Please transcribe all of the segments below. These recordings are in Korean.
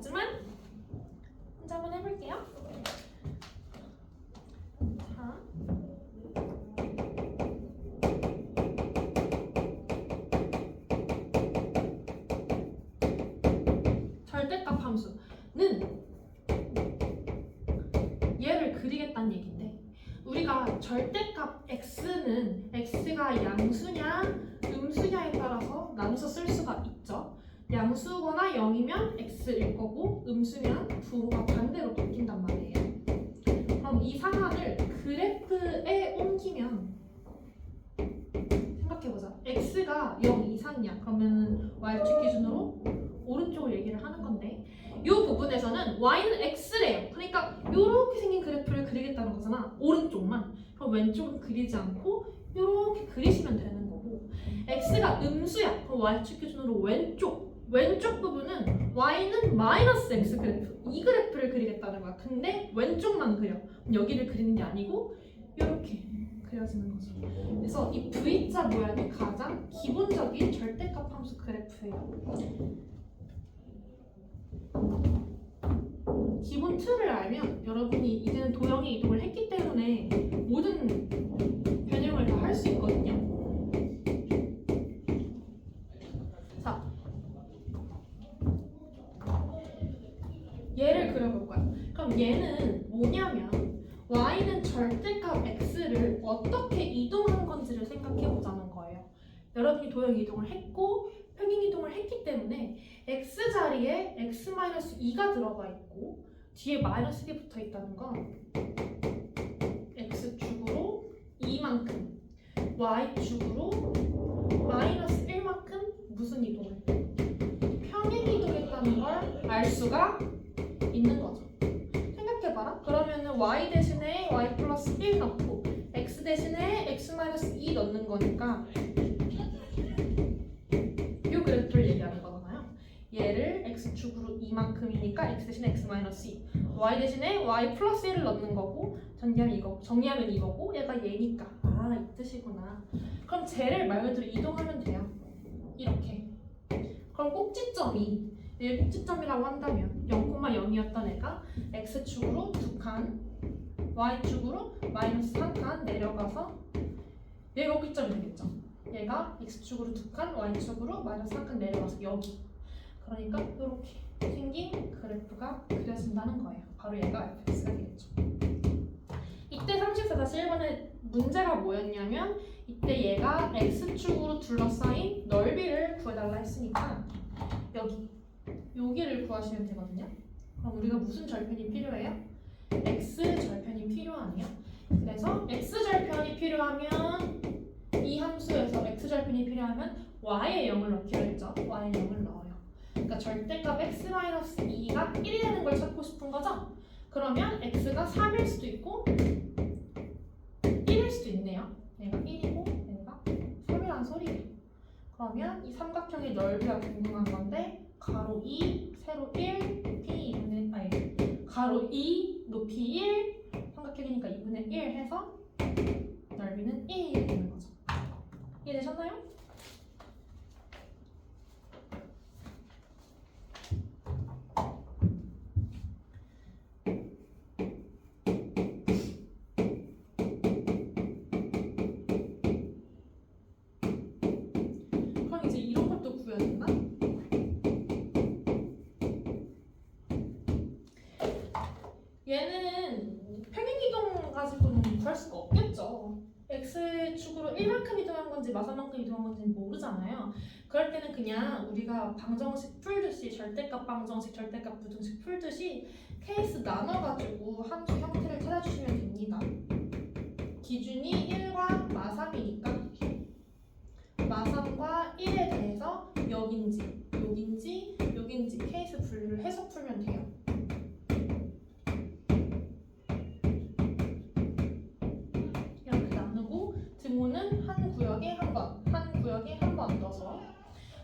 같지만 먼저 한번 해볼게요. 자, 절대값 함수는 얘를 그리겠다는 얘기인데 우리가 절대값 x는 x가 양수냐 음수냐에 따라서 나눠서 쓸 수가 있죠. 양수거나 0이면 x일 거고 음수면 부호가 반대로 바뀐단 말이에요. 그럼 이 상황을 그래프에 옮기면 생각해보자. x가 0 이상이야. 그러면 y축 기준으로 오른쪽을 얘기를 하는 건데 이 부분에서는 y는 x래요. 그러니까 이렇게 생긴 그래프를 그리겠다는 거잖아. 오른쪽만. 그럼 왼쪽은 그리지 않고 이렇게 그리시면 되는 거고 x가 음수야. 그럼 y축 기준으로 왼쪽 부분은 y는 마이너스 x 그래프 이 그래프를 그리겠다는 거야. 근데 왼쪽만 그려. 여기를 그리는 게 아니고 이렇게 그려지는 거죠. 그래서 이 V자 모양이 가장 기본적인 절대값 함수 그래프예요. 기본 틀을 알면 여러분이 이제는 도형의 이동을 했기 때문에 모든 변형을 다 할 수 있거든요. 자, 얘를 그려볼 거야. 그럼 얘는 뭐냐면 y는 절대값 x를 어떻게 이동한 건지를 생각해 보자는 거예요. 여러분이 도형 이동을 했고 평행 이동을 했기 때문에 x 자리에 x-2가 들어가 있고 뒤에 마이너스 1이 붙어 있다는 건 x축으로 2만큼 y축으로 마이너스 1만큼 무슨 이동을? 평행 이동했다는 걸 알 수가 있는 거죠. 생각해봐라. 그러면은 y 대신에 y 플러스 1 넣고 x 대신에 x-2 넣는 거니까 이 그래프를 얘기하는 거잖아요. 얘를 x축으로 2만큼이니까 x 대신에 x-2 y 대신에 y 플러스 1을 넣는 거고 정리하면 이거고 얘가 얘니까 이 뜻이구나. 그럼 쟤를 말 그대로 이동하면 돼요. 이렇게. 그럼 꼭지점이 얘 꼭지점이라고 한다면 0,0이었던 애가 x축으로 2칸 y축으로 마이너스 1칸 내려가서 얘가 꼭지점이 되겠죠. 얘가 x축으로 2칸 y축으로 마이너스 1칸 내려가서 여기. 그러니까 이렇게 생긴 그래프가 그려진다는 거예요. 바로 얘가 fx가 되겠죠. 이때 34-1번의 문제가 뭐였냐면 이때 얘가 x축으로 둘러싸인 넓이를 구해달라 했으니까 여기를 구하시면 되거든요. 그럼 우리가 무슨 절편이 필요해요? x절편이 필요하네요. 그래서 x절편이 필요하면 이 함수에서 x절편이 필요하면 y의 0을 넣기로 했죠. y의 0을 넣어요. 그러니까 절대값 x-2가 1이 되는 걸 찾고 싶은 거죠? 그러면 x가 3일 수도 있고 1일 수도 있네요. 얘가 1이고 얘가 3이란 소리예요. 그러면 이 삼각형의 넓이가 궁금한 건데 가로 2, 세로 1, p 2분의 가로 2, 높이 1, 삼각형이니까 2분의 1 해서 넓이는 1이 되는 거죠. 이해되셨나요? 그럼 이제 이런 것도 구해야 된다? 얘는 평행이동 가지고는 구할 수가 없겠죠. x축으로 1만큼 이동한 건지 마사만큼 이동한 건지는 모르잖아요. 그럴 때는 그냥 우리가 방정식 풀듯이 절대값 방정식, 절대값 부등식 풀듯이 케이스 나눠가지고 함수 형태를 찾아주시면 됩니다. 기준이 1과 마3이니까 마3과 1에 대해서 여긴지 케이스 분류를 해서 풀면 돼요. 등호는 한 구역에 한 번 넣어서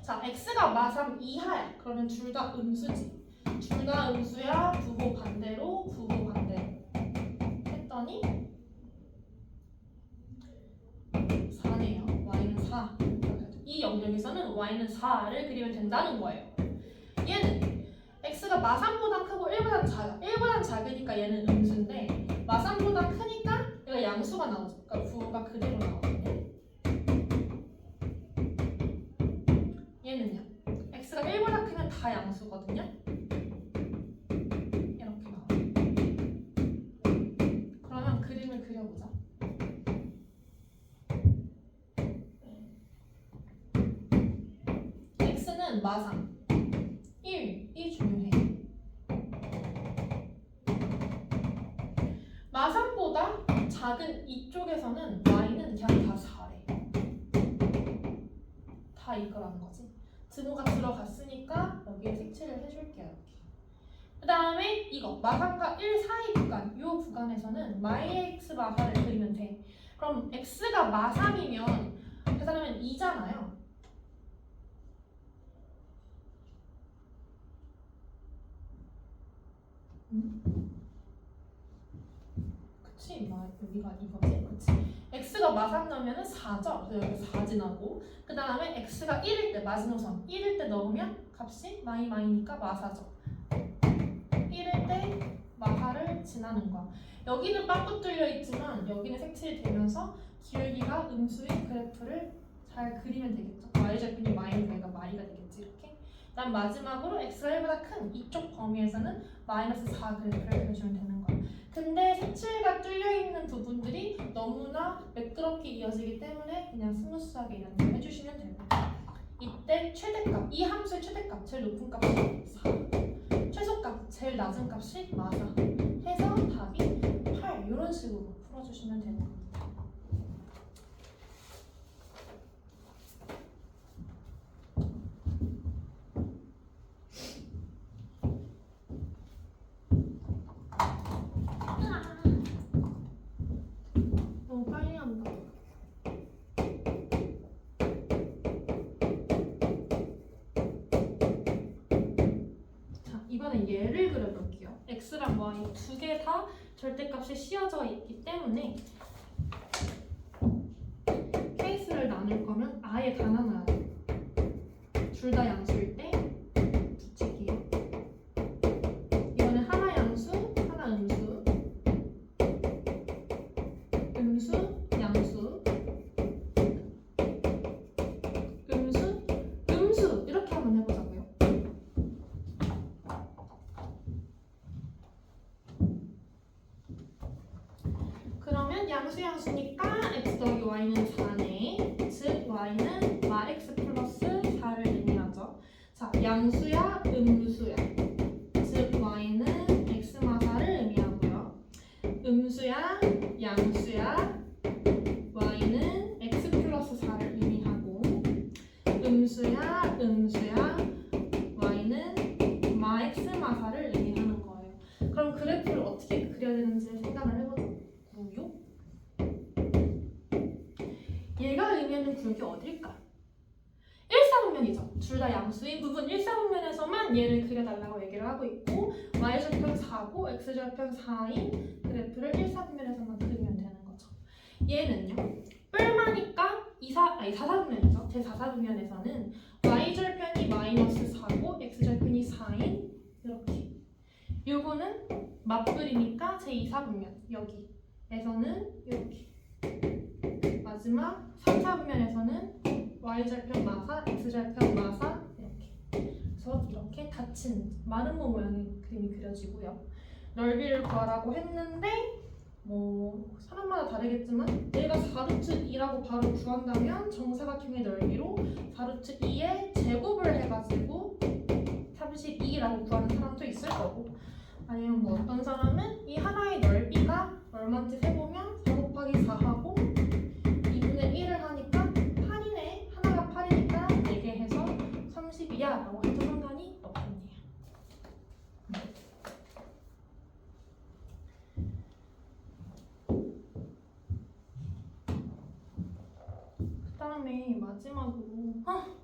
자, x가 마3 이하야. 그러면 둘 다 음수지. 둘 다 음수야. 부호 반대로 했더니 4네요. y는 4. 이 영역에서는 y는 4를 그리면 된다는 거예요. 얘는 x가 마3보다 크고 1보다 작아. 1보다 작으니까 얘는 음수인데 마3보다 크니까 얘가 양수가 나오죠. 그러니까 부호가 그대로 나오거든요. 얘는요. x가 1보다 크면 다 양수거든요. 이렇게 나와요. 그러면 그림을 그려보자. x는 마3 1이 중요해. 마3보다 작은 이쪽에서는 y는 그냥 다 4래. 다 이거라는 거지. 등호가 들어갔으니까 여기에 색칠을 해줄게요. 이렇게. 그 다음에 이거 마3과 1 사이 구간, 이 구간에서는 마이x 마사를 그리면 돼. 그럼 x가 마3이면 계산하면 2잖아요. 그치? 여기가 이거지? 그치? x가 마3 넣으면 4죠? 그래서 여기 4 지나고 그 다음에 x가 1일 때 마지노선 1일 때 넣으면 값이 마이니까 마4죠. 1일 때 마4를 지나는 거야. 여기는 빵꾸 뚫려 있지만 여기는 색칠이 되면서 기울기가 음수인 그래프를 잘 그리면 되겠죠. y절편이 마이는 얘가 마이가 되겠지. 이렇게. 그다음 마지막으로 x가 1보다 큰 이쪽 범위에서는 마이너스 4 그래프를 그려주면 되는 거야. 근데 색칠과 뚫려있는 부분들이 너무나 매끄럽게 이어지기 때문에 그냥 스무스하게 이런 걸 해주시면 되고, 이때 최대값, 이 함수의 최대값, 제일 높은 값이 4, 최소값, 제일 낮은 값이 마사 해서 답이 8 이런 식으로 풀어주시면 되는 겁니다. 너무 빨리 한다. 자, 이번엔 얘를 그려볼게요. x랑 y 두 개 다 절대값이 씌어져 있기 때문에 케이스를 나눌 거면 아예 다 나눠야 돼. 둘 다 양수일 때 붙이기예요. 이번엔 하나 양수, 하나 음수, 음수, 양수, 음수, 음수 이렇게 한번 해보자고요. 그러면 양수 양수니까 x 더하기 y는 4네. 즉 y는 max 플러스 4를 의미하죠. 자, 양수야 음수야. 즉 y는 x 마 4를 의미하고요. 음수야 양수야 y는 x 플러스 4를 의미하고, 음수야 음수야 y는 마 x 마 4를 의미하는 거예요. 그럼 그래프를 어떻게 그려야 되는지 생각을 해보자고요. 얘가 의미하는 구역이 어딜까? 1사분면이죠. 둘 다 양수인 부분 1사분면에서만 얘를 그려달라고 얘기를 하고 있고, y절편 4고 x절편 4인 그래프를 1사분면에서만 그리면 되는 거죠. 얘는요, 뿔마니까 4사분면이죠. 제 4사분면에서는 y절편이 마이너스 4고 x절편이 4인 이렇게. 요거는 맞뿔이니까 제 2사분면 여기에서는 이렇게. 마지막 3사분면에서는 y절편 마사, x절편 마사 이렇게. 그래서 이렇게 닫힌 마름모 모양의 그림이 그려지고요. 넓이를 구하라고 했는데 뭐 사람마다 다르겠지만 얘가 4루트 2라고 바로 구한다면 정사각형의 넓이로 4루트 2의 제곱을 해가지고 32라고 구하는 사람도 있을 거고, 아니면 뭐 어떤 사람은 이 하나의 넓이가 얼마인지 세보면 4 곱하기 4하고 2분의 1을 하니까 8이네. 하나가 8이니까 4개 해서 30이야 라고 해도 상관이 없겠네요. 그 다음에 마지막으로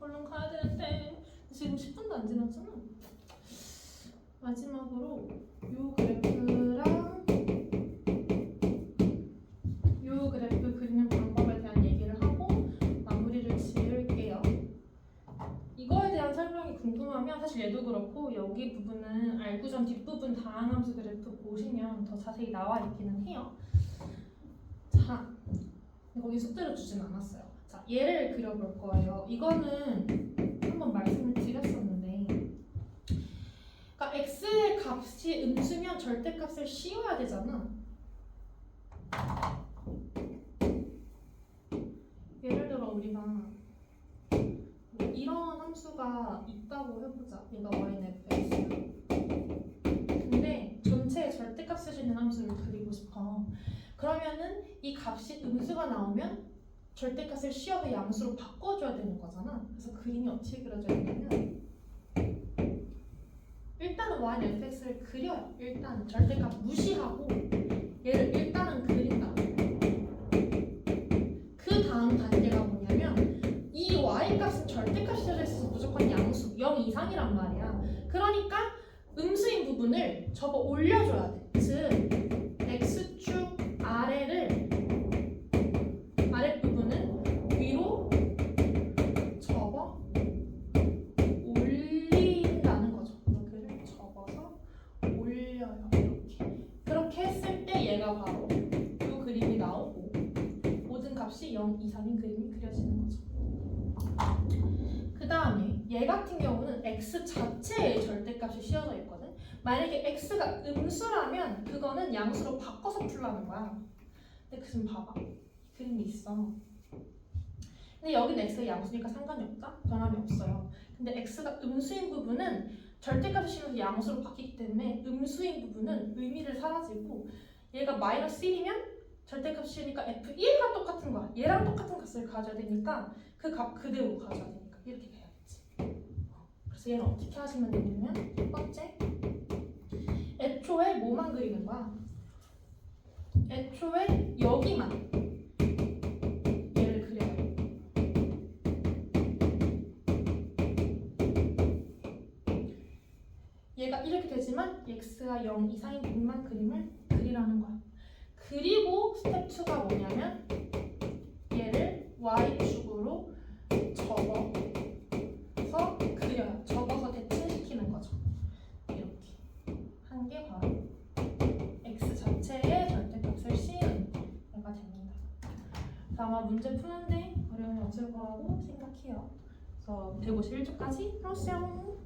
얼른 가야 되는데 지금 10분도 안 지났잖아. 마지막으로 요 그래프랑 요 그래프 그리는 방법에 대한 얘기를 하고 마무리를 지을게요. 이거에 대한 설명이 궁금하면 사실 사실 얘도 그렇고 여기 부분은 알구전 뒷부분 다항함수 그래프 보시면 더 자세히 나와 있기는 해요. 자, 거기 숙제로 주진 않았어요. 자, 얘를 그려볼 거예요. 이거는 한번 말씀을 드렸었는데, 그러니까 x의 값이 음수면 절대값을 씌워야 되잖아. 예를 들어 우리가 뭐 이런 함수가 있다고 해보자. 얘가 y는 fx. 근데 전체의 절대값을 씌는 함수를 그리고 싶어. 그러면은 이 값이 음수가 나오면 절대값을 씌워서 양수로 바꿔줘야 되는 거잖아. 그래서 그림이 어떻게 그려져야 되냐면 일단은 y는 fx를 그려요. 일단 절대값 무시하고 얘를 일단은 그린다. 그 다음 단계가 뭐냐면 이 y값은 절대값이 있어서 무조건 양수 0 이상이란 말이야. 그러니까 음수인 부분을 접어 올려줘야 돼. 즉 x축 아랫부분은 위로 접어 올린다는 거죠. 여기를 접어서 올려요. 그렇게 했을 때 얘가 바로 이 그림이 나오고 모든 값이 0 이상인 그림이 그려지는 거죠. 그 다음에 얘 같은 경우는 x 자체의 절대값이 씌워져 있거든. 만약에 x가 음수라면 그거는 양수로 바꿔서 풀라는 거야. 근데 지금 봐봐. 그림이 있어. 근데 여기는 x가 양수니까 상관이 없다? 변함이 없어요. 근데 x가 음수인 부분은 절대값이 씌워서 양수로 바뀌기 때문에 음수인 부분은 의미를 사라지고 얘가 마이너스 1이면 절대값이 씌우니까 f1과 똑같은 거야. 얘랑 똑같은 값을 가져야 되니까 그 값 그대로 가져야 되니까 이렇게 해야겠지. 그래서 얘는 어떻게 하시면 되냐면 첫 번째 애초에 뭐만 그리는 거야? 애초에 여기만 얘를 그려요. 얘가 이렇게 되지만 x가 0 이상인 부분만 그림을 그리라는 거야. 그리고 스텝 2가 뭐냐면 얘를 y축으로 접어서 그려요. 접어서 대칭시키는 거죠. 이렇게 한 게 바로 x 자체의 절대값을 씌우는 얘가 됩니다. 그래서 아마 문제 푸는데 어려움이 없을 거라고 생각해요. 그래서 151쪽까지 풀었어요.